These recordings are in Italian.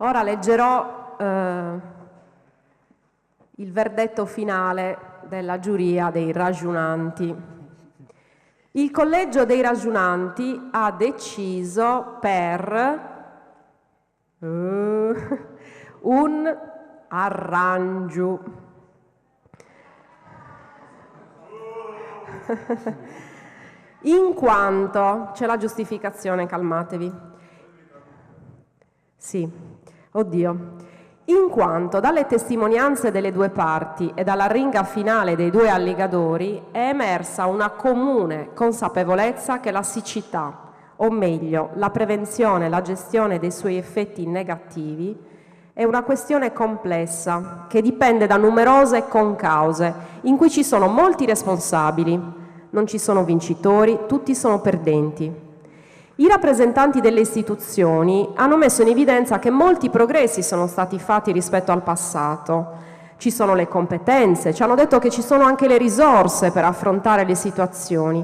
Ora leggerò il verdetto finale della giuria dei ragionanti. Il collegio dei ragionanti ha deciso per un arrangio. In quanto, c'è la giustificazione, calmatevi. Sì, oddio. In quanto dalle testimonianze delle due parti e dalla ringa finale dei due allegatori è emersa una comune consapevolezza che la siccità, o meglio, la prevenzione e la gestione dei suoi effetti negativi, è una questione complessa che dipende da numerose concause, in cui ci sono molti responsabili, non ci sono vincitori, tutti sono perdenti. I rappresentanti delle istituzioni hanno messo in evidenza che molti progressi sono stati fatti rispetto al passato. Ci sono le competenze, ci hanno detto che ci sono anche le risorse per affrontare le situazioni,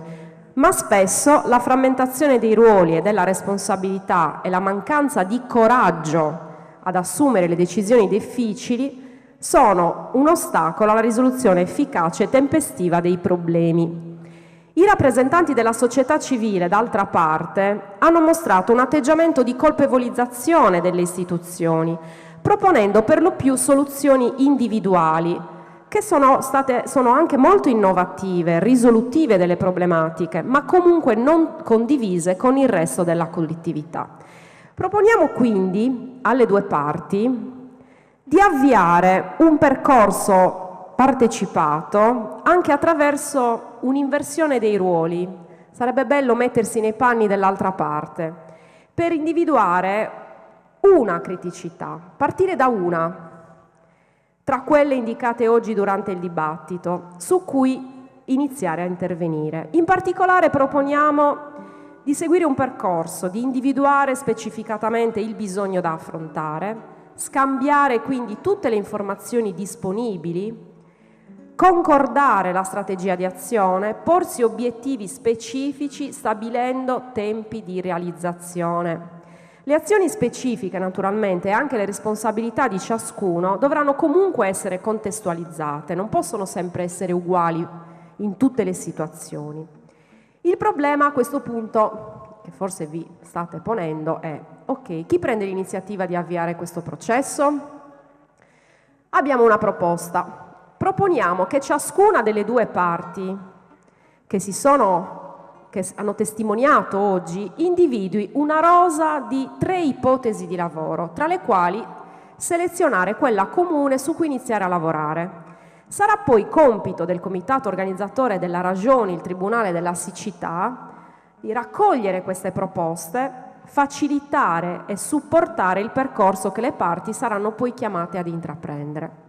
ma spesso la frammentazione dei ruoli e della responsabilità e la mancanza di coraggio ad assumere le decisioni difficili sono un ostacolo alla risoluzione efficace e tempestiva dei problemi. I rappresentanti della società civile, d'altra parte, hanno mostrato un atteggiamento di colpevolizzazione delle istituzioni, proponendo per lo più soluzioni individuali, che sono anche molto innovative, risolutive delle problematiche, ma comunque non condivise con il resto della collettività. Proponiamo quindi alle due parti di avviare un percorso partecipato anche attraverso un'inversione dei ruoli. Sarebbe bello mettersi nei panni dell'altra parte per individuare una criticità, partire da una tra quelle indicate oggi durante il dibattito, su cui iniziare a intervenire. In particolare proponiamo di seguire un percorso, di individuare specificatamente il bisogno da affrontare, scambiare quindi tutte le informazioni disponibili, concordare la strategia di azione, porsi obiettivi specifici stabilendo tempi di realizzazione. Le azioni specifiche, naturalmente, e anche le responsabilità di ciascuno dovranno comunque essere contestualizzate, non possono sempre essere uguali in tutte le situazioni. Il problema a questo punto, che forse vi state ponendo, è: ok, chi prende l'iniziativa di avviare questo processo? Abbiamo una proposta. Proponiamo che ciascuna delle due parti che hanno testimoniato oggi individui una rosa di 3 ipotesi di lavoro, tra le quali selezionare quella comune su cui iniziare a lavorare. Sarà poi compito del comitato organizzatore della Ragione, il Tribunale della Siccità, di raccogliere queste proposte, facilitare e supportare il percorso che le parti saranno poi chiamate ad intraprendere.